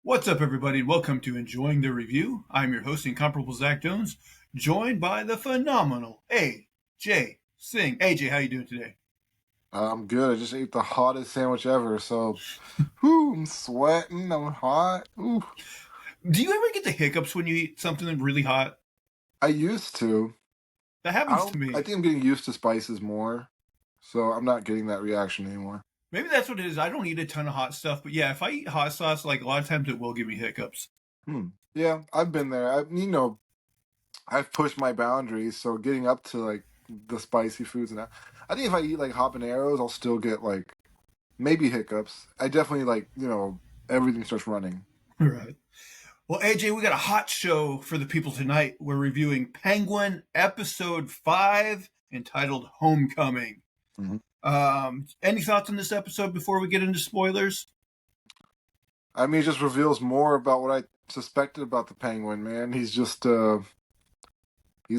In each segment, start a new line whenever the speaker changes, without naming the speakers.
What's up, everybody? Welcome to Enjoying the Review. I'm your host, Incomparable Zach Jones, joined by the phenomenal AJ Singh. AJ, how you doing today?
I'm good. I just ate the hottest sandwich ever, so whew, I'm sweating. I'm hot. Ooh.
Do you ever get the hiccups when you eat something really hot?
I used to.
That
I
happens to
don't. I
me.
think I'm getting used to spices more, so I'm not getting that reaction anymore.
Maybe that's what it is. I don't eat a ton of hot stuff, but yeah, if I eat hot sauce, like a lot of times it will give me hiccups.
Yeah, I've been there. I've pushed my boundaries, so getting up to like the spicy foods and that. I think if I eat like habaneros, I'll still get like maybe hiccups. I definitely everything starts running.
Right. Well, AJ, we got a hot show for the people tonight. We're reviewing Penguin Episode 5 entitled Homecoming.
hmm
Any thoughts on this episode before we get into spoilers?
I mean, it just reveals more about what I suspected about the penguin. Man, he's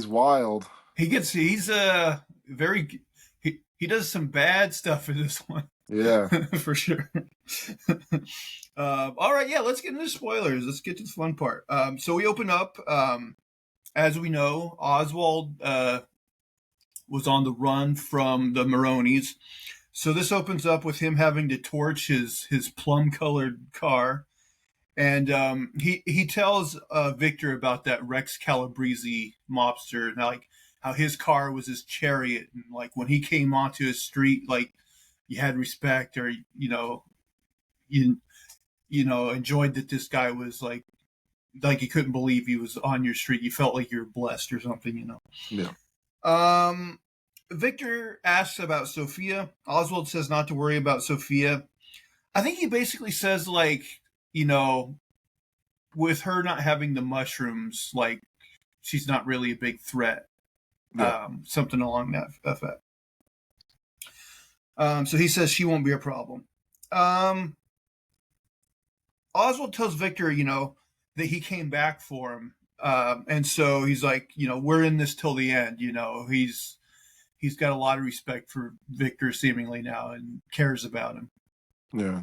wild.
He's very he does some bad stuff in this one.
Yeah.
For sure. All right, yeah, let's get into spoilers. Let's get to the fun part. So we open up, as we know, Oswald was on the run from the Maronis. So this opens up with him having to torch his plum colored car, and he tells Victor about that Rex Calabrese mobster, and like how his car was his chariot, and like when he came onto his street, like you had respect, or you enjoyed that this guy was like you couldn't believe he was on your street. You felt like you were blessed or something.
Yeah.
Um, Victor asks about Sophia. Oswald says not to worry about Sophia. I think he basically says you know with her not having the mushrooms, like she's not really a big threat.
Yeah.
Something along that effect. So he says she won't be a problem. Um, Oswald tells Victor, that he came back for him, and so he's like, we're in this till the end. He's got a lot of respect for Victor seemingly now and cares about him.
Yeah.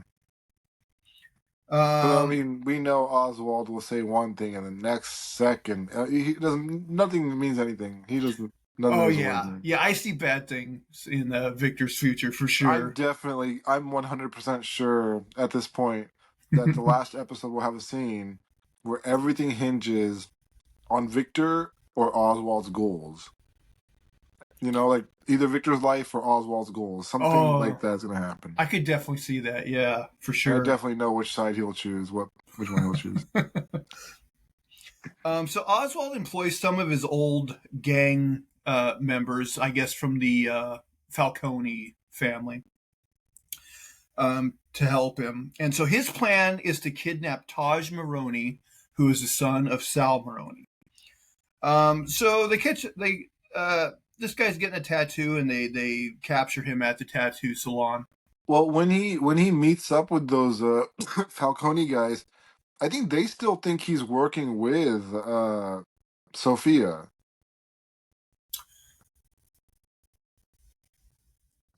But I
Um,
mean, we know Oswald will say one thing and the next second he doesn't. Nothing means anything. He doesn't. None of
oh
his words
yeah,
mean.
yeah, I see bad things in Victor's future for sure.
I'm 100% sure at this point that the last episode will have a scene where everything hinges on Victor or Oswald's goals. Like either Victor's life or Oswald's goals. Something like
Oh,
that's gonna happen.
I could definitely see that. Yeah, for
And I
sure.
definitely know which side he'll choose, which one he'll choose.
So Oswald employs some of his old gang members, I guess, from the Falcone family, to help him. And so his plan is to kidnap Taj Maroney, who is the son of Sal Maroney. So they catch this guy's getting a tattoo, and they capture him at the tattoo salon.
Well, when he meets up with those Falcone guys, I think they still think he's working with Sophia.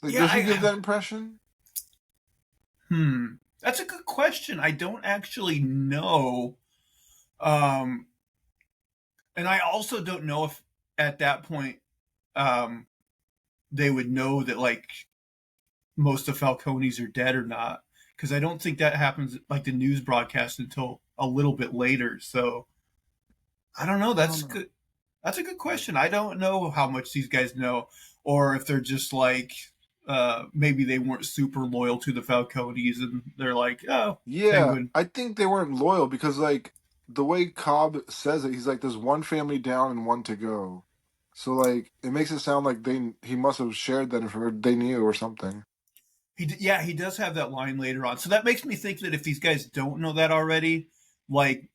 Like,
Yeah,
does he give
I
that impression?
that's a good question. I don't actually know. Um, and I also don't know if at that point um, they would know that like most of Falcone's are dead or not, because I don't think that happens like the news broadcast until a little bit later. So I don't know.
I don't
That's
know.
good. That's a good question. I don't know how much these guys know, or if they're just like maybe they weren't super loyal to the Falcones, and they're like, oh,
Yeah,
Penguin.
I think they weren't loyal because like the way Cobb says it, he's like, "There's one family down and one to go." So like, it makes it sound like he must have shared that information, they knew or something.
Yeah, he does have that line later on. So that makes me think that if these guys don't know that already, like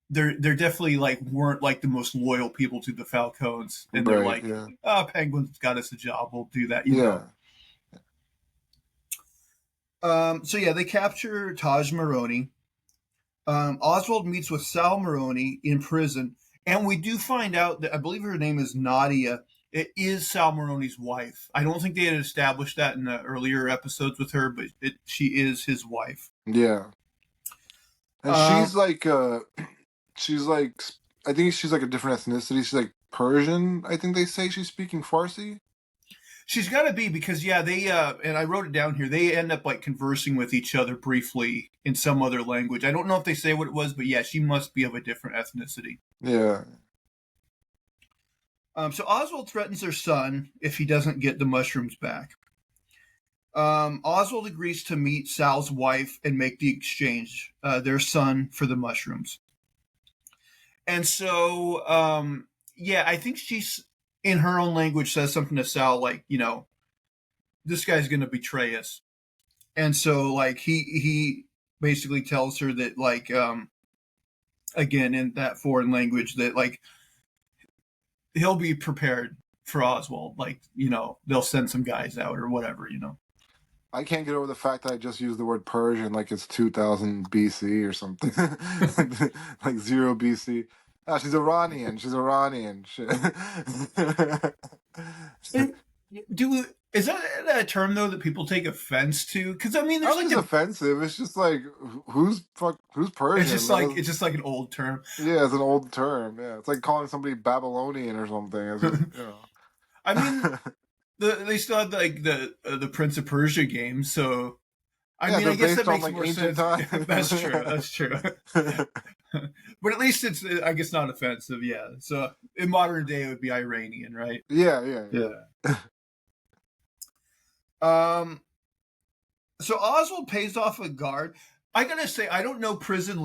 they're definitely like weren't like the most loyal people to the Falcons, and they're
Right?
like,
Yeah.
oh, Penguin's got us a job, we'll do that.
Yeah.
So yeah, they capture Taj Maroney. Oswald meets with Sal Maroney in prison, and we do find out that I believe her name is Nadia. It is Sal Maroney's wife. I don't think they had established that in the earlier episodes with her, but she is his wife.
Yeah. And she's like, I think she's like a different ethnicity. She's like Persian. I think they say she's speaking Farsi.
She's got to be because they and I wrote it down here. They end up like conversing with each other briefly in some other language. I don't know if they say what it was, but yeah, she must be of a different ethnicity.
Yeah.
So Oswald threatens their son if he doesn't get the mushrooms back. Oswald agrees to meet Sal's wife and make the exchange, their son for the mushrooms. And so, I think she's, in her own language, says something to Sal like, this guy's going to betray us. And so, like, he basically tells her that, like, again, in that foreign language, that, like, he'll be prepared for Oswald. Like, they'll send some guys out or whatever,
I can't get over the fact that I just used the word Persian like it's 2000 BC or something. Like 0 BC. Ah, she's Iranian. She's Iranian. Shit.
Is that a term though that people take offense to? Because I mean, there's
like offensive. It's just like who's Persian?
It's just like an old term.
Yeah, it's an old term. Yeah, it's like calling somebody Babylonian or something. It's just,
I mean, they still had like the Prince of Persia game, so I mean, I guess that makes more sense. That's true. That's true. But at least it's, I guess, not offensive. Yeah. So in modern day, it would be Iranian, right?
Yeah.
So Oswald pays off a guard. I gotta say, I don't know prison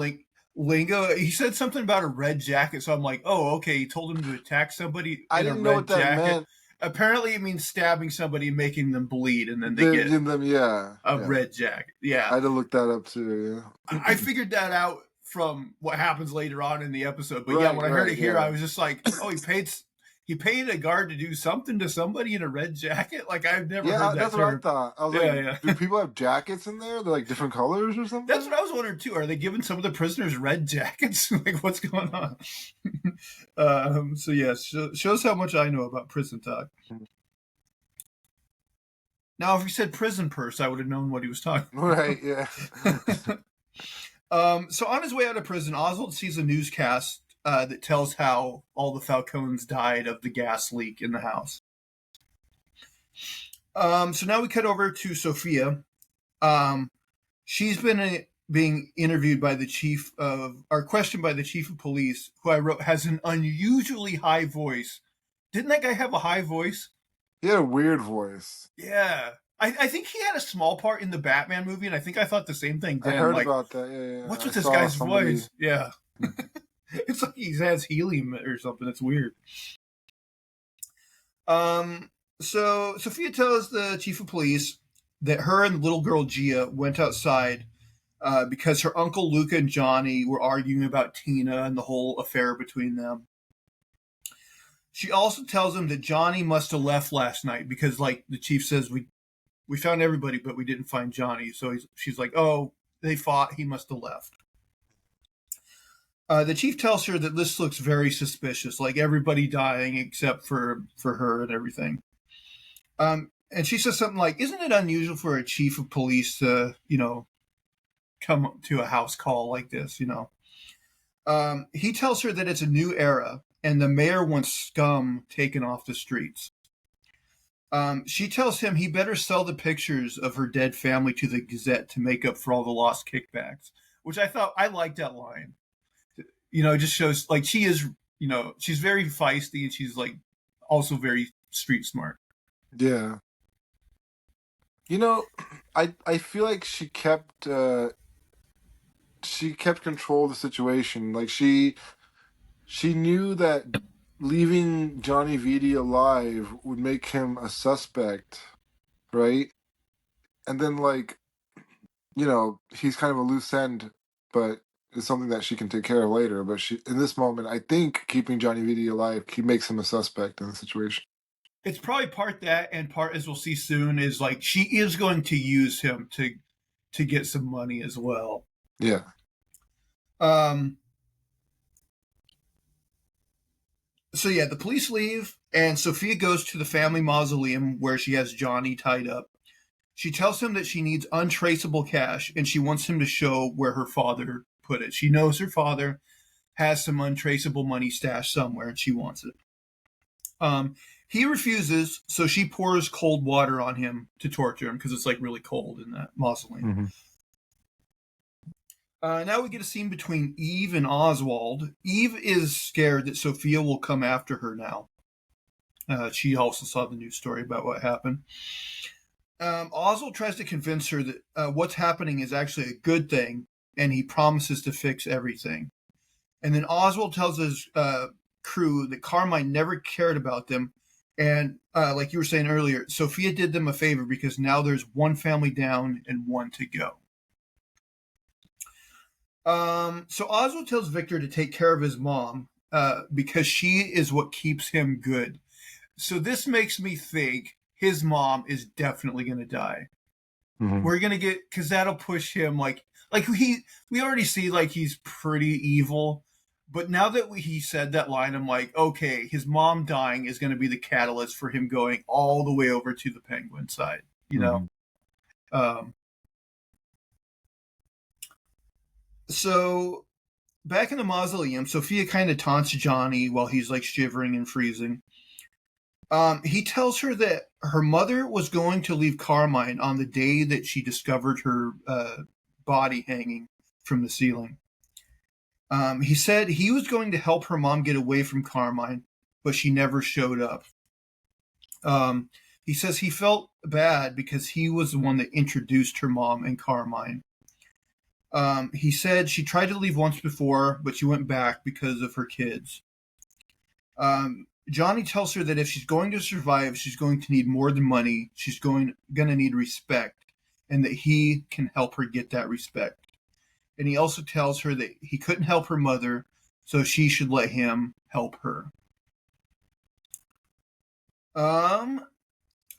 lingo. He said something about a red jacket, so I'm like, oh, okay. He told him to attack somebody.
I didn't know what that meant.
Apparently, it means stabbing somebody and making them bleed, and then they get a red jacket. Yeah,
I had to look that up too. Yeah,
I figured that out from what happens later on in the episode. But when I heard it here, I was just like, oh, he paid a guard to do something to somebody in a red jacket. Like I've never heard that.
That's
term.
What I thought. I was like, do people have jackets in there? They're like different colors or something?
That's what I was wondering too. Are they giving some of the prisoners red jackets? Like what's going on? So yes, shows how much I know about prison talk. Now, if he said prison purse, I would have known what he was talking about.
Right, yeah.
So on his way out of prison, Oswald sees a newscast that tells how all the Falcones died of the gas leak in the house. So now we cut over to Sophia. She's been being interviewed by questioned by the chief of police, who I wrote has an unusually high voice. Didn't that guy have a high voice?
He had a weird voice.
Yeah. I think he had a small part in the Batman movie, and I think I thought the same thing then.
I heard about that, yeah.
What's with this guy's voice? Yeah. It's like he has helium or something. It's weird. So Sophia tells the chief of police that her and the little girl Gia went outside because her uncle Luca and Johnny were arguing about Tina and the whole affair between them. She also tells him that Johnny must have left last night because, like, the chief says, we found everybody, but we didn't find Johnny. So she's like, oh, they fought. He must have left. The chief tells her that this looks very suspicious, like everybody dying except for her and everything. And she says something like, isn't it unusual for a chief of police to, come to a house call like this, He tells her that it's a new era and the mayor wants scum taken off the streets. She tells him he better sell the pictures of her dead family to the Gazette to make up for all the lost kickbacks, which I liked that line. It just shows like she is, she's very feisty and she's like also very street smart.
Yeah. I feel like she kept control of the situation. Like she knew that leaving Johnny Vitti alive would make him a suspect, right? And then he's kind of a loose end, but it's something that she can take care of later. But in this moment, I think keeping Johnny Vitti alive, he makes him a suspect in the situation.
It's probably part that, and part, as we'll see soon, is like she is going to use him to get some money as well.
Yeah.
So yeah, the police leave, and Sophia goes to the family mausoleum where she has Johnny tied up. She tells him that she needs untraceable cash, and she wants him to show where her father put it. She knows her father has some untraceable money stashed somewhere, and she wants it. He refuses, so she pours cold water on him to torture him because it's like really cold in that mausoleum.
Mm-hmm.
Now we get a scene between Eve and Oswald. Eve is scared that Sophia will come after her now. She also saw the news story about what happened. Oswald tries to convince her that what's happening is actually a good thing, and he promises to fix everything. And then Oswald tells his crew that Carmine never cared about them. And like you were saying earlier, Sophia did them a favor because now there's one family down and one to go. So Oswald tells Victor to take care of his mom because she is what keeps him good. So this makes me think his mom is definitely going to die.
Mm-hmm.
We're going to get, because that'll push him like we already see like he's pretty evil. But now that he said that line, I'm like, okay, his mom dying is going to be the catalyst for him going all the way over to the Penguin side, you know? So back in the mausoleum, Sophia kind of taunts Johnny while he's like shivering and freezing. He tells her that her mother was going to leave Carmine on the day that she discovered her body hanging from the ceiling. He said he was going to help her mom get away from Carmine, but she never showed up. He says he felt bad because he was the one that introduced her mom and Carmine. He said she tried to leave once before, but she went back because of her kids. Johnny tells her that if she's going to survive, she's going to need more than money. She's going to need respect, and that he can help her get that respect. And he also tells her that he couldn't help her mother, so she should let him help her.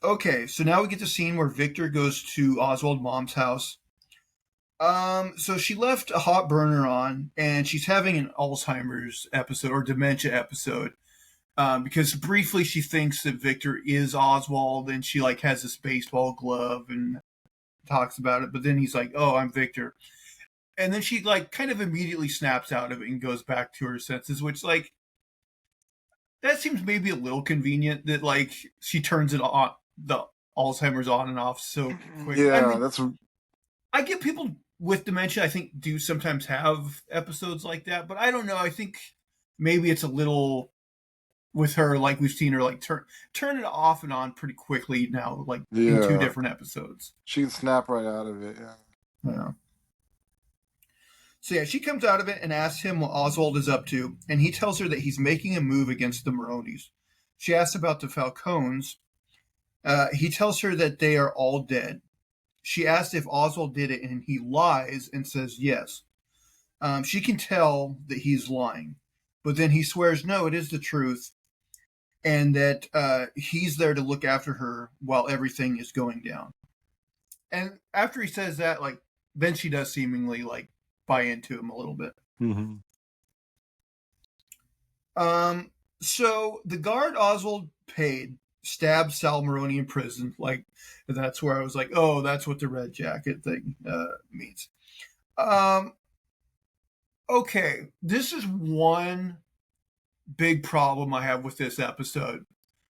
Okay, so now we get the scene where Victor goes to Oswald's mom's house. So she left a hot burner on, and she's having an Alzheimer's episode or dementia episode. Because briefly she thinks that Victor is Oswald, and she like has this baseball glove and talks about it. But then he's like, "Oh, I'm Victor," and then she like kind of immediately snaps out of it and goes back to her senses, which like that seems maybe a little convenient that like she turns it on, the Alzheimer's on and off so quick.
Yeah,
I mean,
that's.
I get people with dementia, I think, do sometimes have episodes like that, but I don't know. I think maybe it's a little with her, like we've seen her like turn it off and on pretty quickly now, like in 2 different episodes.
She can snap right out of it.
Yeah. So yeah, she comes out of it and asks him what Oswald is up to, and he tells her that he's making a move against the Maronis. She asks about the Falcones. He tells her that they are all dead. She asks if Oswald did it, and he lies and says yes. She can tell that he's lying, but then he swears no, it is the truth, and that he's there to look after her while everything is going down. And after he says that, like, then she does seemingly like buy into him a little bit.
Mm-hmm.
So the guard Oswald paid stabbed Sal Maroni in prison. Like, that's where I was like, oh, that's what the red jacket thing means. Okay, this is one big problem I have with this episode.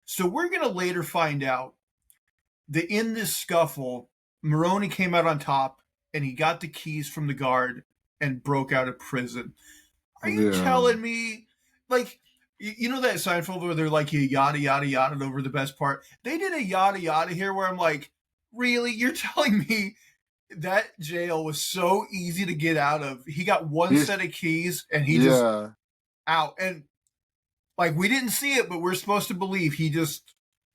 So we're going to later find out that in this scuffle, Maroni came out on top and he got the keys from the guard and broke out of prison. Are you telling me, like, you know that Seinfeld where they're like, yada, yada, yada over the best part? They did a yada, yada here where I'm like, really? You're telling me that jail was so easy to get out of? He got one set of keys and he just out. And like, we didn't see it, but we're supposed to believe he just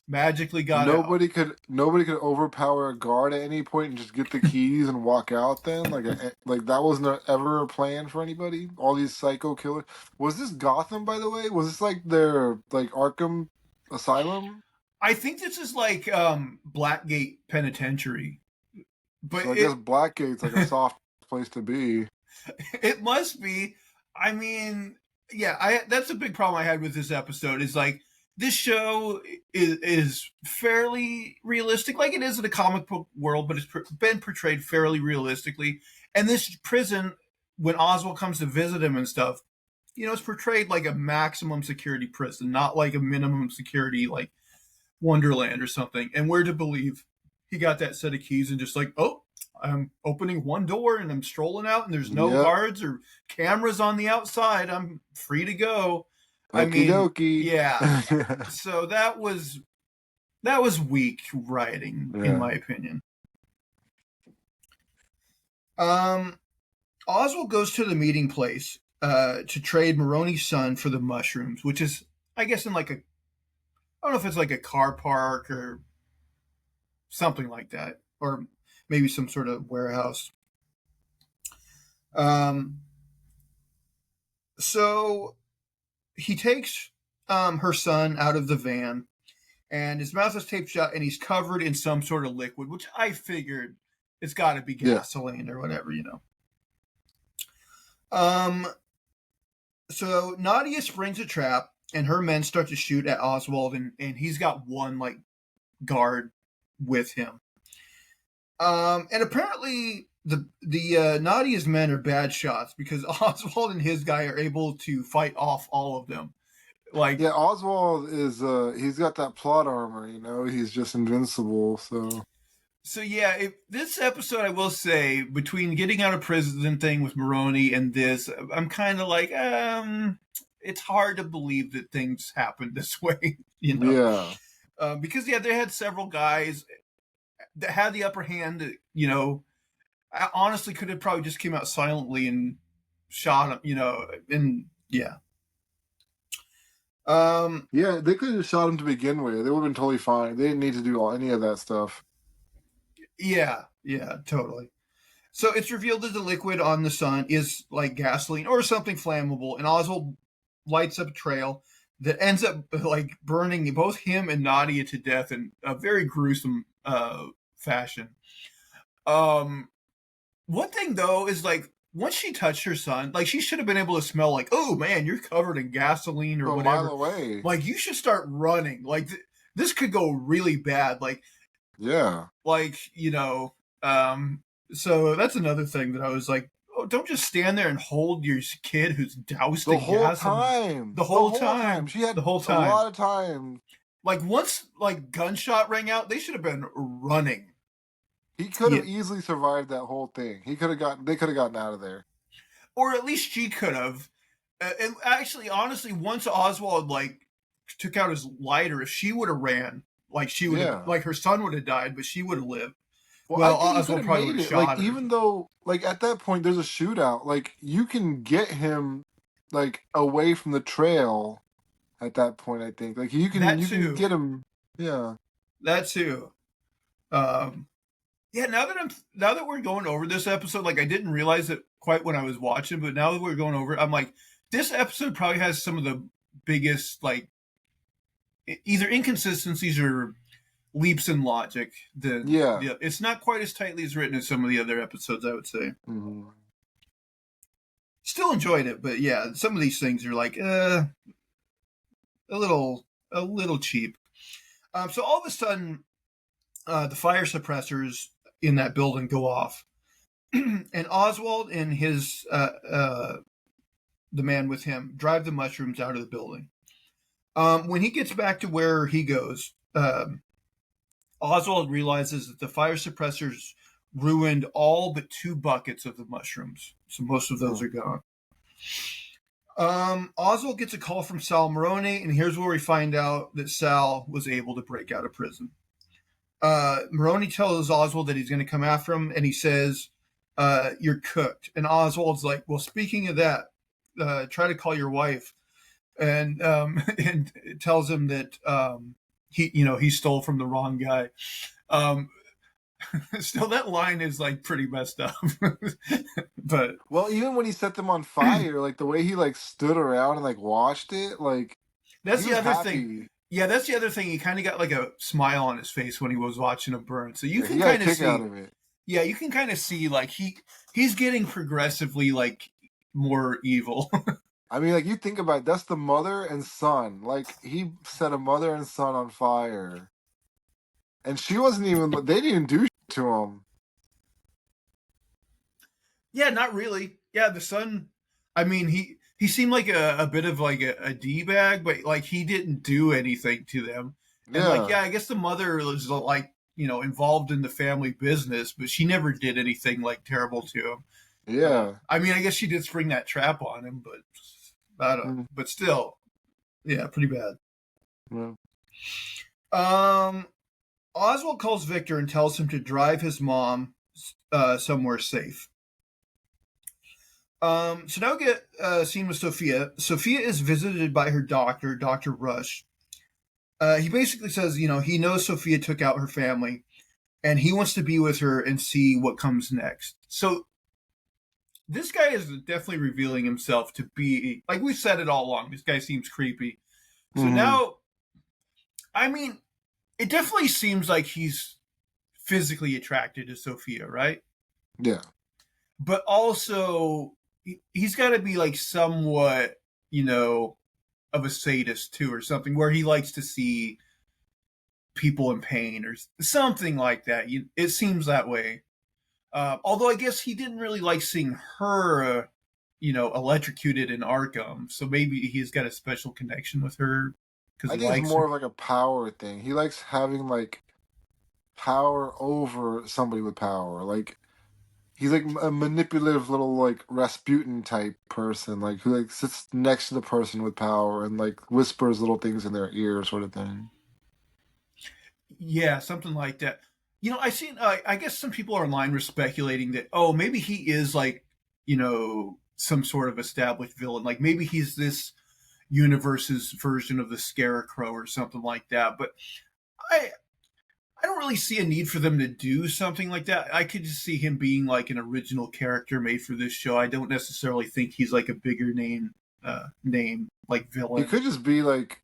magically got
nobody
out.
Nobody could overpower a guard at any point and just get the keys and walk out then? Like that wasn't ever a plan for anybody? All these psycho killers. Was this Gotham, by the way? Was this like their like Arkham Asylum?
I think this is like Blackgate Penitentiary. But
so I guess Blackgate's like a soft place to be.
It must be. I mean, yeah, that's a big problem I had with this episode is like, this show is fairly realistic, like it is in a comic book world, but it's been portrayed fairly realistically. And this prison when Oswald comes to visit him and stuff, it's portrayed like a maximum security prison, not like a minimum security like Wonderland or something. And we're to believe he got that set of keys and just like, oh, I'm opening one door and I'm strolling out and there's no guards or cameras on the outside. I'm free to go.
Okie dokie.
Yeah. So that was weak writing, in my opinion. Oswald goes to the meeting place to trade Maroney's son for the mushrooms, which is, I guess, in like I don't know if it's like a car park or something like that, or maybe some sort of warehouse. So he takes her son out of the van, and his mouth is taped shut, and he's covered in some sort of liquid, which I figured it's got to be gasoline or whatever, So Nadia springs a trap, and her men start to shoot at Oswald, and he's got one like guard with him. And apparently the Nadia's men are bad shots because Oswald and his guy are able to fight off all of them. Like,
yeah, Oswald is he's got that plot armor, he's just invincible. So
yeah, this episode, I will say, between getting out of prison thing with Maroney and this, I'm kind of like, it's hard to believe that things happen this way,
Yeah.
Because they had several guys that had the upper hand. I honestly could have probably just came out silently and shot him. And yeah.
Yeah, they could have shot him to begin with. They would have been totally fine. They didn't need to do any of that stuff.
Yeah, totally. So it's revealed that the liquid on the sun is like gasoline or something flammable, and Oswald lights up a trail that ends up like burning both him and Nadia to death in a very gruesome fashion. One thing though is like once she touched her son, like she should have been able to smell like, oh man, you're covered in gasoline or whatever.
A mile away.
Like you should start running. Like this could go really bad. Like
yeah.
Like so that's another thing that I was like, oh, don't just stand there and hold your kid who's doused in gas. The whole time.
She had
the whole time.
A lot of time.
Like once like gunshot rang out, they should have been running.
He could have easily survived that whole thing. They could have gotten out of there.
Or at least she could have. And actually, honestly, once Oswald like took out his lighter, if she would have ran, like she would have, like her son would have died, but she would have lived.
Well, Oswald probably would have shot her. Even though, like at that point, there's a shootout. Like you can get him, like away from the trail. At that point, I think, like you can get him. Yeah,
that too. Yeah. Now that we're going over this episode, like I didn't realize it quite when I was watching, but now that we're going over it, I'm like, this episode probably has some of the biggest like either inconsistencies or leaps in logic. It's not quite as tightly as written as some of the other episodes, I would say.
Mm-hmm.
Still enjoyed it, but yeah, some of these things are like a little cheap. So all of a sudden, the fire suppressors in that building go off, and Oswald and his the man with him drive the mushrooms out of the building. When he gets back to where he goes, Oswald realizes that the fire suppressors ruined all but 2 buckets of the mushrooms. So most of those are gone. Oswald gets a call from Sal Maroney, and here's where we find out that Sal was able to break out of prison. Maroney tells Oswald that he's going to come after him, and he says, you're cooked. And Oswald's like, well, speaking of that, try to call your wife. And it tells him that he stole from the wrong guy. Still, that line is like pretty messed up. But
well, even when he set them on fire, like the way he like stood around and like watched it, like
that's the other thing. Yeah, that's the other thing. He kind of got like a smile on his face when he was watching him burn. So you can kind of see. Out of it. Yeah, you can kind of see like he's getting progressively like more evil.
I mean, like you think about it, that's the mother and son. Like he set a mother and son on fire, and she wasn't even. They didn't do shit to him.
Yeah, not really. yeah, the son. I mean, he seemed like a bit of like a d bag, but like he didn't do anything to them. And like,
Yeah,
yeah, I guess the mother was like involved in the family business, but she never did anything like terrible to him.
yeah.
I mean, I guess she did spring that trap on him, but I don't.
Mm,
But still, yeah, pretty bad.
yeah.
Um, Oswald calls Victor and tells him to drive his mom somewhere safe. So now we get a scene with Sophia. Sophia is visited by her doctor, Dr. Rush. He basically says, he knows Sophia took out her family and he wants to be with her and see what comes next. So this guy is definitely revealing himself to be, like we've said it all along, this guy seems creepy. So
Hmm.
now, I mean, it definitely seems like he's physically attracted to Sophia, right?
Yeah.
But also, he's got to be like somewhat, you know, of a sadist too, or something, where he likes to see people in pain or something like that. It seems that way. Although I guess he didn't really like seeing her, electrocuted in Arkham. So maybe he's got a special connection with her because
I
he
think it's
likes
more
her.
of like a power thing. He likes having like power over somebody with power. Like he's like a manipulative little like Rasputin type person, like who like sits next to the person with power and like whispers little things in their ear, sort of thing.
Yeah, something like that. I seen. I guess some people online were speculating that maybe he is like some sort of established villain. Like maybe he's this universe's version of the Scarecrow or something like that. But I I don't really see a need for them to do something like that. I could just see him being like an original character made for this show. I don't necessarily think he's like a bigger name like
He
villain.
could just be like,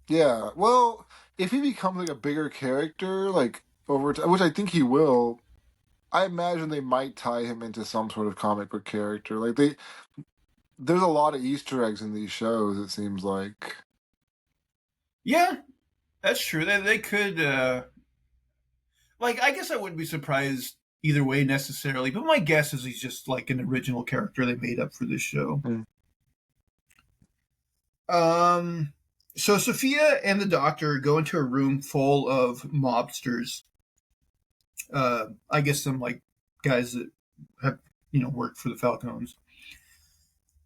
yeah. Well, if he becomes like a bigger character, like over time, which I think he will, I imagine they might tie him into some sort of comic book character. Like there's a lot of Easter eggs in these shows. It seems like.
Yeah, that's true. They could like I guess I wouldn't be surprised either way necessarily, but my guess is he's just like an original character they made up for this show.
Mm.
Um so Sophia and the doctor go into a room full of mobsters. I guess some like guys that have worked for the Falcons.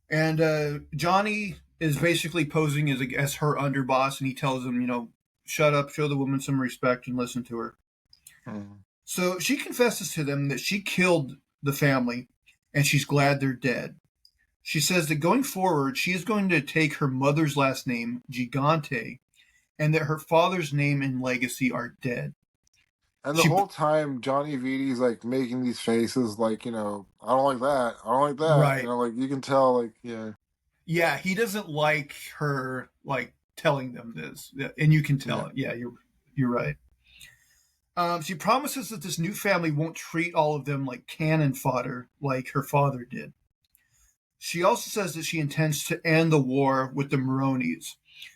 And Johnny is basically posing as her underboss, and he tells him, shut up, show the woman some respect, and listen to her.
Mm.
So she confesses to them that she killed the family, and she's glad they're dead. She says that going forward, she is going to take her mother's last name, Gigante, and that her father's name and legacy are dead.
And the
She
whole time, Johnny Viti's like making these faces, like I don't like that. I don't like that.
Right,
Like you can tell, like yeah,
yeah, he doesn't like her like telling them this, and you can tell
yeah.
it. Yeah, you're right. She promises that this new family won't treat all of them like cannon fodder like her father did. She also says that she intends to end the war with the Maronis.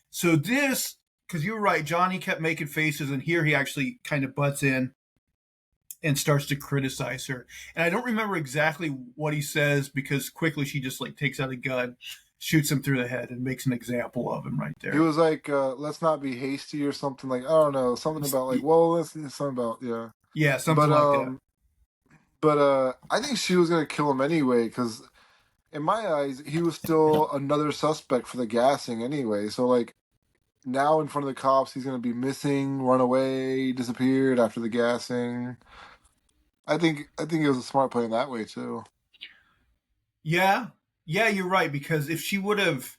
So this, because you were right, Johnny kept making faces, and here he actually kind of butts in and starts to criticize her. And I don't remember exactly what he says because quickly she just like takes out a gun, shoots him through the head, and makes an example of him right
He
there.
was like, "Let's not be hasty" or something. Like I don't know, something about like, well, let's something about yeah.
Yeah, something
But
like that.
um, I think she was gonna kill him anyway because in my eyes, he was still another suspect for the gassing anyway. So like now in front of the cops, he's gonna be missing, run away, disappeared after the gassing. I think it was a smart play in that way too.
Yeah, yeah, you're right. Because if she would have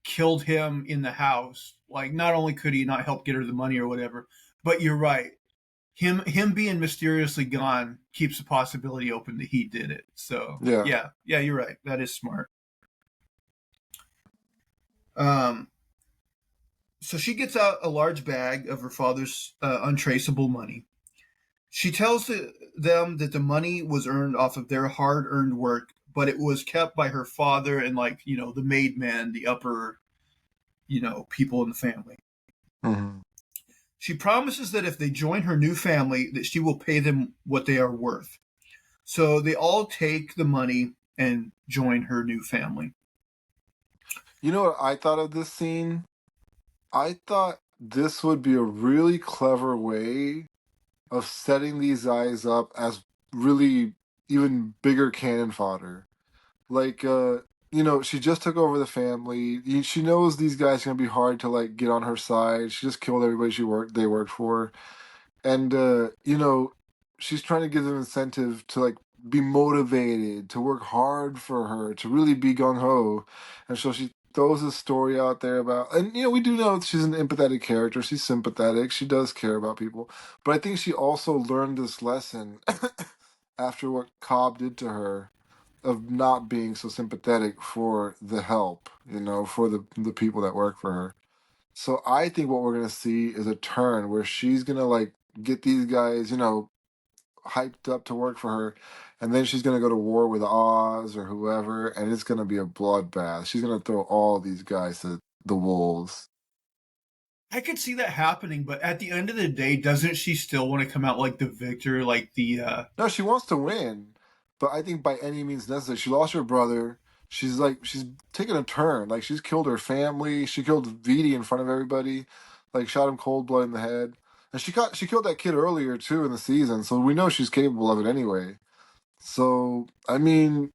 killed him in the house, like not only could he not help get her the money or whatever, but you're right. Him being mysteriously gone keeps the possibility open that he did it. So
Yeah.
yeah, you're right. That is smart. Um, so she gets out a large bag of her father's untraceable money. She tells them that the money was earned off of their hard-earned work, but it was kept by her father and like the maid men, the upper people in the family.
Hmm.
She promises that if they join her new family, that she will pay them what they are worth. So they all take the money and join her new family.
You know what I thought of this scene? I thought this would be a really clever way of setting these guys up as really even bigger cannon fodder. Like, she just took over the family. She knows these guys are gonna be hard to like get on her side. She just killed everybody they worked for, and she's trying to give them incentive to like be motivated, to work hard for her, to really be gung ho, and so she throws a story out there about, and we do know she's an empathetic character. She's sympathetic. She does care about people, but I think she also learned this lesson after what Cobb did to her of not being so sympathetic for the help, for the people that work for her. So I think what we're gonna see is a turn where she's gonna like get these guys, hyped up to work for her, and then she's gonna go to war with Oz or whoever, and it's gonna be a bloodbath. She's gonna throw all these guys to the wolves.
I could see that happening, but at the end of the day, doesn't she still want to come out like the victor, like the
No, she wants to win, but I think by any means necessary. She lost her brother. She's taken a turn. Like she's killed her family. She killed Vidi in front of everybody. Like shot him cold blood in the head. And she killed that kid earlier too in the season, so we know she's capable of it anyway. So I mean,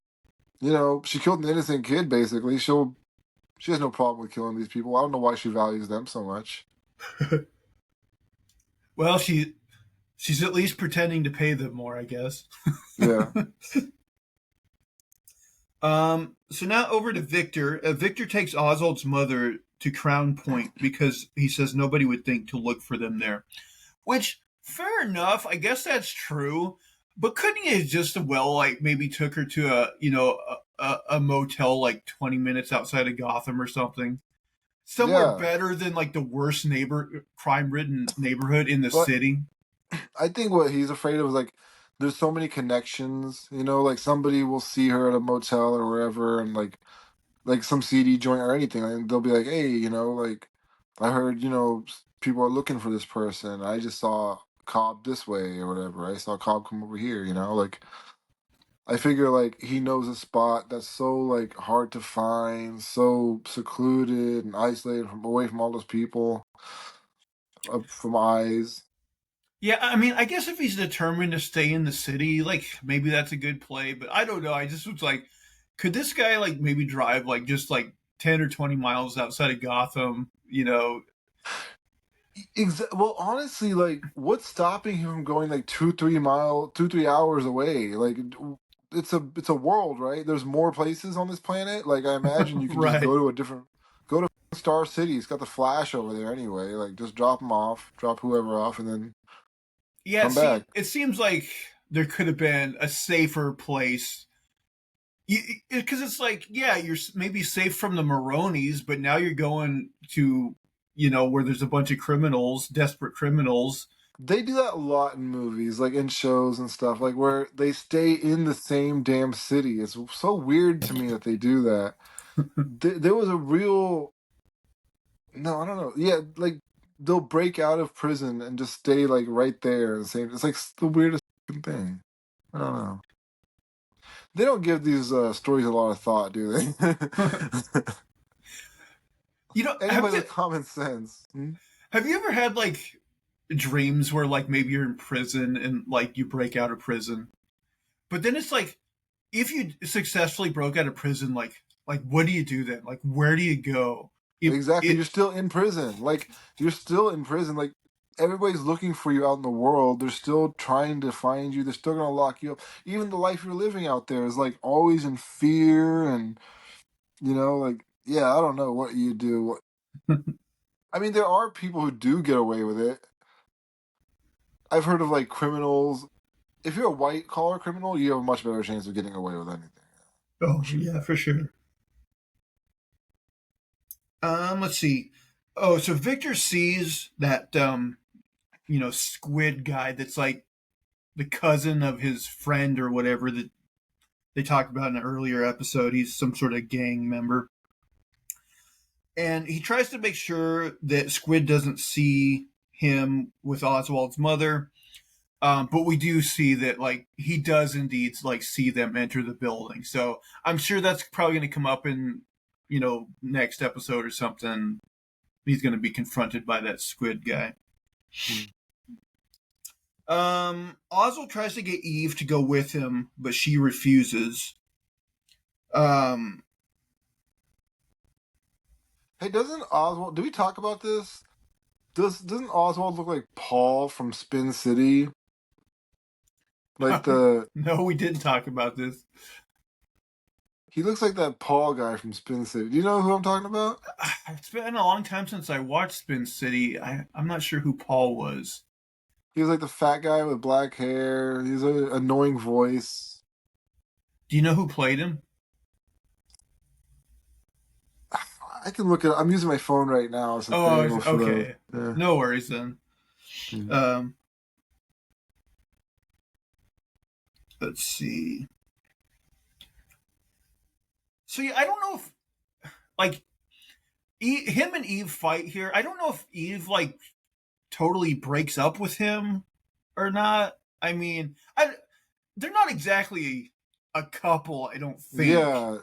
she killed an innocent kid basically. She has no problem with killing these people. I don't know why she values them so much.
well, she's at least pretending to pay them more, I guess.
Yeah.
So now over to Victor. Victor takes Oswald's mother to Crown Point because he says nobody would think to look for them there. Which, fair enough, I guess that's true. But couldn't he have just like maybe took her to a motel like 20 minutes outside of Gotham or something? Somewhere
Yeah.
better than like the worst crime-ridden neighborhood in the
But
city.
I think what he's afraid of is like there's so many connections, like somebody will see her at a motel or wherever and like some CD joint or anything, and they'll be like, hey, like I heard, people are looking for this person. I just saw Cobb this way or whatever. I saw Cobb come over here, like I figure like he knows a spot that's so like hard to find, so secluded and isolated from away from all those people, from eyes.
Yeah, I mean, I guess if he's determined to stay in the city, like maybe that's a good play. But I don't know. I just was like, could this guy like maybe drive like just like 10 or 20 miles outside of Gotham?
Well, honestly, like, what's stopping him from going like 2, 3 hours away? Like, it's a world, right? There's more places on this planet. Like, I imagine you can just
Right.
go to Star City. It's got the Flash over there anyway. Like, just drop whoever off, and then
Yeah.
come back.
See, it seems like there could have been a safer place. Because it's like, yeah, you're maybe safe from the Maronis, but now you're going to, where there's a bunch of criminals, desperate criminals.
They do that a lot in movies, like in shows and stuff, like where they stay in the same damn city. It's so weird to me that they do that. There was a real No, I don't know. Yeah, like they'll break out of prison and just stay like right there and same. It's like the weirdest fucking thing. I don't know. They don't give these stories a lot of thought, do they?
Have
Anybody
you
with common sense. Hmm?
have you ever had like dreams where like maybe you're in prison and like you break out of prison, but then it's like if you successfully broke out of prison, like what do you do then? Like where do you go? If
Exactly.
it
You're still in prison. Like you're still in prison. Like everybody's looking for you out in the world. They're still trying to find you. They're still gonna lock you up. Even the life you're living out there is like always in fear and like yeah, I don't know what you do. I mean, there are people who do get away with it. I've heard of like criminals. If you're a white collar criminal, you have a much better chance of getting away with anything.
oh
For sure.
yeah, for sure. Let's see. Oh, so Victor sees that squid guy that's like the cousin of his friend or whatever that they talked about in an earlier episode. He's some sort of gang member. And he tries to make sure that Squid doesn't see him with Oswald's mother. But we do see that like he does indeed like see them enter the building. So I'm sure that's probably going to come up in next episode or something. He's going to be confronted by that squid guy.
Hmm.
Oswald tries to get Eve to go with him, but she refuses. Um,
Hey, doesn't Oswald? Did we talk about this? Doesn't Oswald look like Paul from Spin City? Like
no, we didn't talk about this.
he looks like that Paul guy from Spin City. Do you know who I'm talking about?
It's been a long time since I watched Spin City. I'm not sure who Paul was.
He was like the fat guy with black hair. He's an annoying voice.
Do you know who played him?
I can look at. I'm using my phone right now as a
Oh,
thing.
okay.
Yeah.
No worries then.
Mm-hmm.
Let's see. So yeah, I don't know if like him and Eve fight here. I don't know if Eve like totally breaks up with him or not. I mean, they're not exactly a couple. I don't think.
Yeah.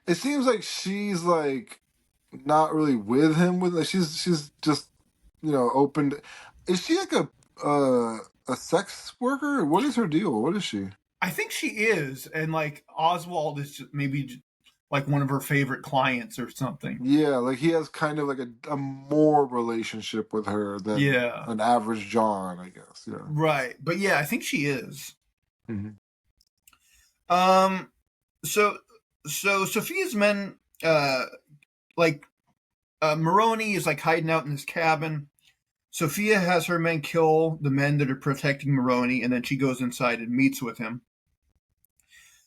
It seems like she's like not really with him. With like, she's just open. Is she like a sex worker? What is her deal? What is she?
I think she is, and like Oswald is just maybe like one of her favorite clients or something.
Yeah, like he has kind of like a more relationship with her than an average John, I guess. Yeah.
Right, but yeah, I think she is.
Mm-hmm.
So Sophia's men, Maroney is like hiding out in his cabin. Sophia has her men kill the men that are protecting Maroney, and then she goes inside and meets with him.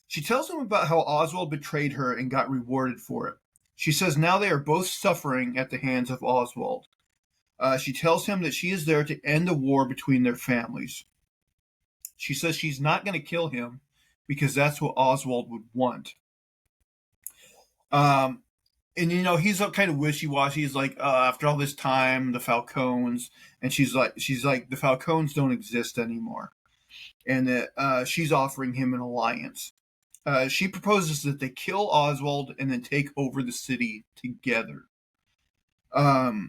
She tells him about how Oswald betrayed her and got rewarded for it. She says now they are both suffering at the hands of Oswald. She tells him that she is there to end the war between their families. She says she's not going to kill him because that's what Oswald would want. And he's kind of wishy-washy. He's like, after all this time, the Falcones, and she's like, the Falcones don't exist anymore, and that she's offering him an alliance. She proposes that they kill Oswald and then take over the city together. Oh,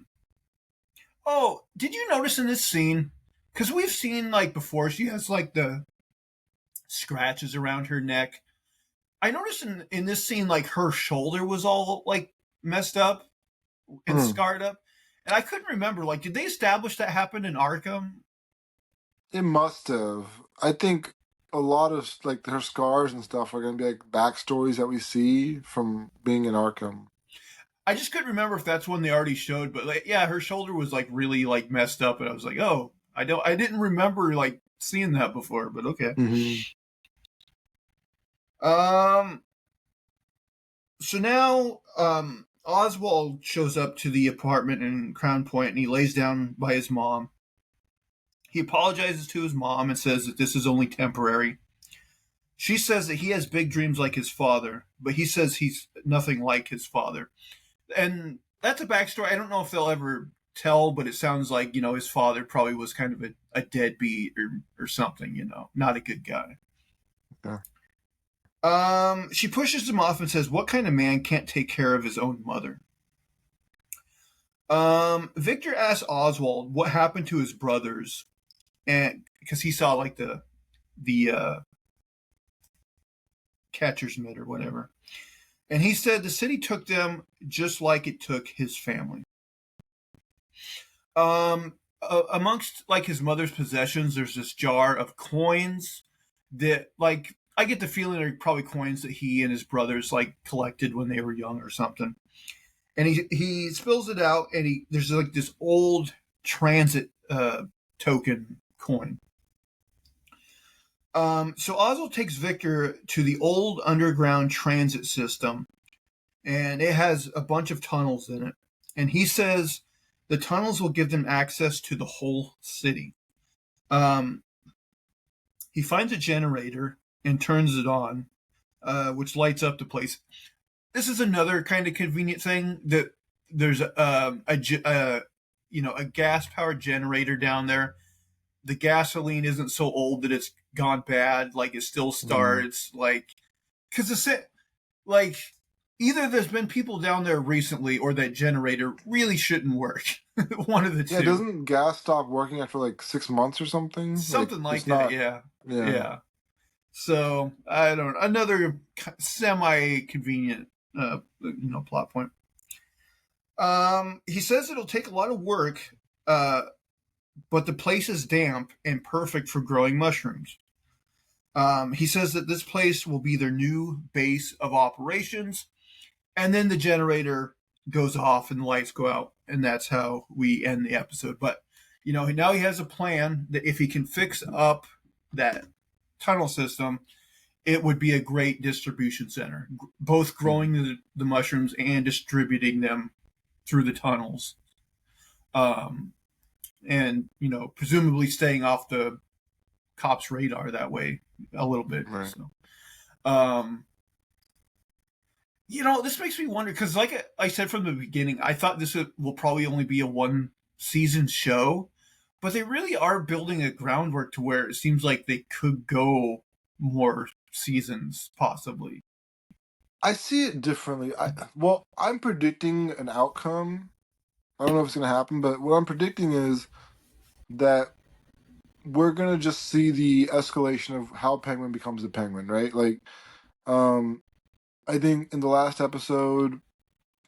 did you notice in this scene? Because we've seen like before, she has like the scratches around her neck. I noticed in this scene, like her shoulder was all like messed up and scarred up, and I couldn't remember. Like, did they establish that happened in Arkham?
It must have. I think a lot of like her scars and stuff are going to be like backstories that we see from being in Arkham.
I just couldn't remember if that's one they already showed, but like, yeah, her shoulder was like really like messed up, and I was like, oh, I didn't remember like seeing that before, but okay.
Mm-hmm.
So now, Oswald shows up to the apartment in Crown Point, and he lays down by his mom. He apologizes to his mom and says that this is only temporary. She says that he has big dreams like his father, but he says he's nothing like his father. And that's a backstory. I don't know if they'll ever tell, but it sounds like, his father probably was kind of a deadbeat or something, not a good guy.
Yeah.
She pushes him off and says, what kind of man can't take care of his own mother? Victor asks Oswald what happened to his brothers, and because he saw like the catcher's mitt or whatever. And he said the city took them just like it took his family. Amongst like his mother's possessions, there's this jar of coins that like I get the feeling are probably coins that he and his brothers like collected when they were young or something. And he spills it out, and there's like this old transit token coin. So Oswald takes Victor to the old underground transit system, and it has a bunch of tunnels in it. And he says the tunnels will give them access to the whole city. He finds a generator and turns it on, which lights up the place. This is another kind of convenient thing that there's a gas-powered generator down there the gasoline isn't so old that it's gone bad. Like it still
Mm.
starts. Like because like either there's been people down there recently or that generator really shouldn't work. One of the
Yeah,
two.
doesn't gas stop working after like 6 months or something? Like
Something like
it's
that,
not.
yeah.
Yeah.
Yeah. So I don't know. Another semi convenient plot point. He says it'll take a lot of work, but the place is damp and perfect for growing mushrooms. He says that this place will be their new base of operations, and then the generator goes off and the lights go out, and that's how we end the episode. But now he has a plan that if he can fix up that tunnel system, it would be a great distribution center, both growing
Mhm.
the mushrooms and distributing them through the tunnels. Um, and presumably staying off the cops' radar that way a little bit.
Right.
So, this makes me wonder because, like I said from the beginning, I thought this will probably only be a one season show, but they really are building a groundwork to where it seems like they could go more seasons, possibly.
I see it differently. Well, I'm predicting an outcome. I don't know if it's gonna happen, but what I'm predicting is that we're gonna just see the escalation of how Penguin becomes the Penguin, right? Like, um, I think in the last episode,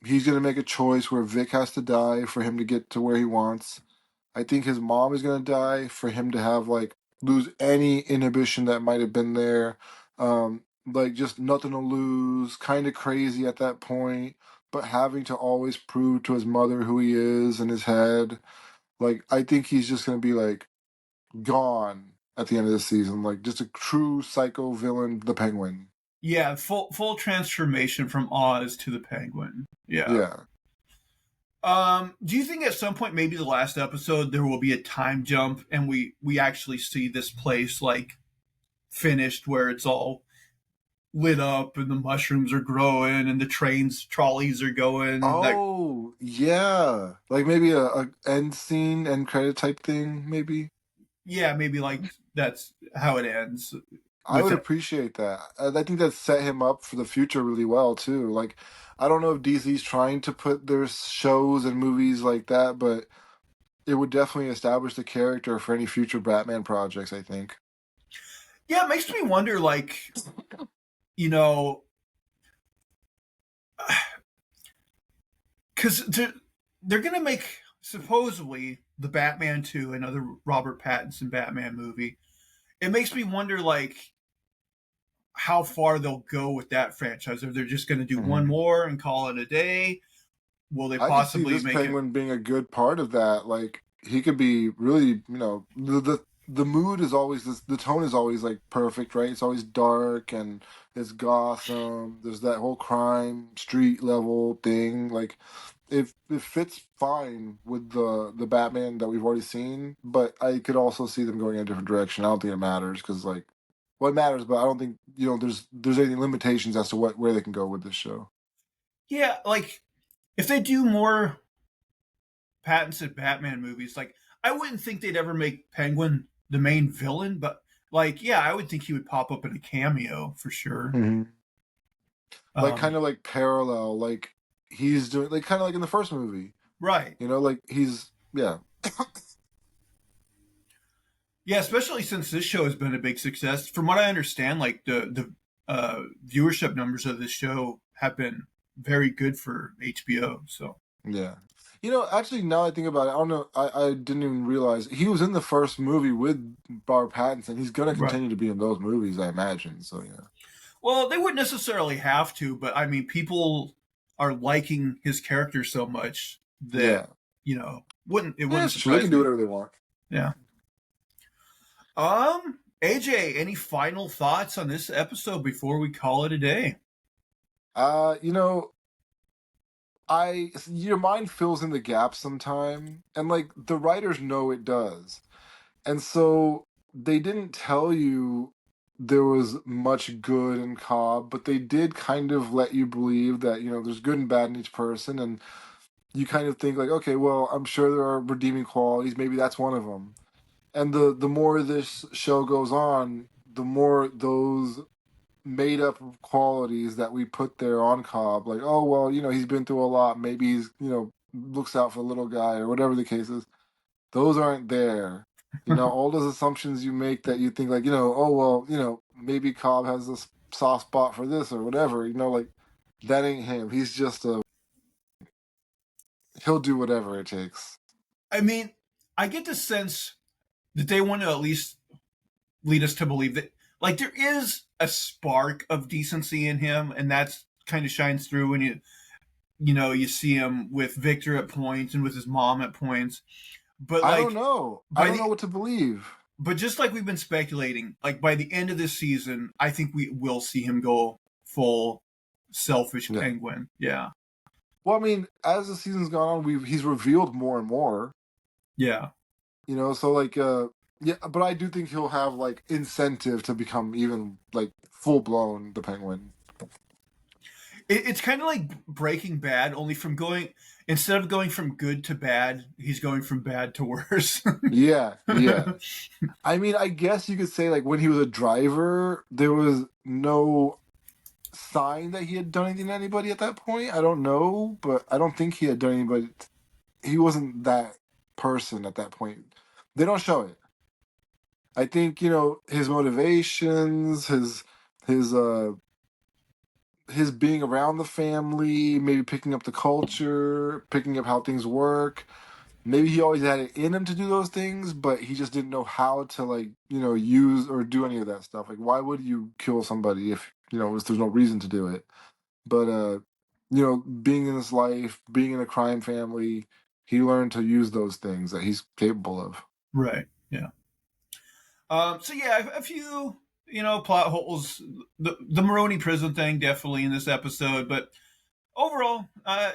he's gonna make a choice where Vic has to die for him to get to where he wants. I think his mom is gonna die for him to have like lose any inhibition that might have been there. Like just nothing to lose, kind of crazy at that point, but having to always prove to his mother who he is in his head. Like I think he's just gonna be like gone at the end of the season, like just a true psycho villain, the Penguin.
Yeah, full transformation from Oz to the Penguin. Yeah.
Yeah.
Do you think at some point, maybe the last episode, there will be a time jump and we actually see this place like finished, where it's all lit up and the mushrooms are growing and the trains trolleys are going? Like,
Oh yeah, like maybe a end scene, end credit type thing, maybe.
yeah, maybe like that's how it ends
I
with
would
it.
appreciate that. I think that set him up for the future really well too. Like, I don't know if DC's trying to put their shows and movies like that, but it would definitely establish the character for any future Batman projects, I think.
Yeah, it makes me wonder, like, you know, because they're gonna make supposedly the Batman 2, another Robert Pattinson Batman movie. It makes me wonder, like, how far they'll go with that franchise. If they're just going to do one
Hmm.
more and call it a day, will they
I could see
possibly
this
make it?
Penguin being a good part of that. Like, he could be really, the mood is always this, the tone is always like perfect, right? It's always dark and it's Gotham. There's that whole crime street level thing. Like, it fits fine with the Batman that we've already seen, but I could also see them going in a different direction. I don't think it matters because like, well, it matters, but I don't think there's any limitations as to where they can go with this show.
Yeah, like if they do more Pattinson Batman movies, like I wouldn't think they'd ever make Penguin the main villain, but like yeah, I would think he would pop up in a cameo for sure.
Hmm. Like
Um,
kind of like parallel, like he's doing like kind of like in the first movie,
right.
like he's yeah.
Yeah, especially since this show has been a big success. From what I understand, like the viewership numbers of this show have been very good for HBO. So
Yeah. Actually, now I think about it, I don't know. I didn't even realize he was in the first movie with Robert Pattinson. He's gonna
right.
continue to be in those movies, I imagine. So yeah.
Well, they wouldn't necessarily have to, but I mean, people are liking his character so much that
Yeah.
wouldn't it
Yeah,
wouldn't
it's true. They can
surprise
do
me.
whatever they want.
Yeah. AJ, any final thoughts on this episode before we call it a day?
Uh, you know, I your mind fills in the gaps sometime, and like the writers know it does. And so they didn't tell you there was much good in Cobb, but they did kind of let you believe that, there's good and bad in each person. And you kind of think, like, okay, well, I'm sure there are redeeming qualities. Maybe that's one of them. And the more this show goes on, the more those made up qualities that we put there on Cobb, like, oh well, he's been through a lot. Maybe he's looks out for the little guy or whatever the case is. Those aren't there. All those assumptions you make that you think like, oh well, maybe Cobb has this soft spot for this or whatever. Like that ain't him. He's just he'll do whatever it takes.
I mean, I get the sense that they want to at least lead us to believe that, like, there is a spark of decency in him, and that's kind of shines through when you see him with Victor at points and with his mom at points. But
I don't
like,
know. I don't know what to believe.
But just like we've been speculating, like by the end of this season, I think we will see him go full selfish penguin. Yeah.
Well, I mean, as the season's gone on, he's revealed more and more.
Yeah.
So like, yeah, but I do think he'll have like incentive to become even like full blown the Penguin.
It's kind of like Breaking Bad, only instead of going from good to bad, he's going from bad to worse.
Yeah. I mean, I guess you could say like when he was a driver, there was no sign that he had done anything to anybody at that point. I don't know, but I don't think he had done anybody. He wasn't that person at that point. They don't show it. I think his motivations, his being around the family, maybe picking up the culture, picking up how things work. Maybe he always had it in him to do those things, but he just didn't know how to like use or do any of that stuff. Like, why would you kill somebody if if there's no reason to do it? But being in this life, being in a crime family, he learned to use those things that he's capable of.
Right. Yeah. So yeah, a few plot holes. The Maroney prison thing definitely in this episode, but overall,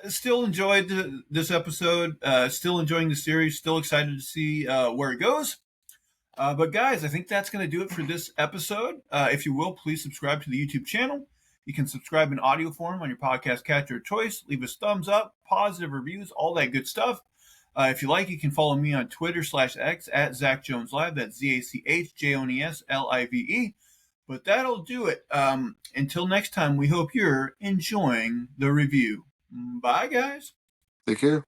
still enjoyed this episode. Still enjoying the series. Still excited to see where it goes. But guys, I think that's going to do it for this episode. If you will, please subscribe to the YouTube channel. You can subscribe in audio form on your podcast catcher of choice. Leave us thumbs up, positive reviews, all that good stuff. If you like, you can follow me on Twitter/X at Zach Jones Live. That's ZachJonesLive. But that'll do it. Until next time, we hope you're enjoying the review. Bye, guys.
Take care.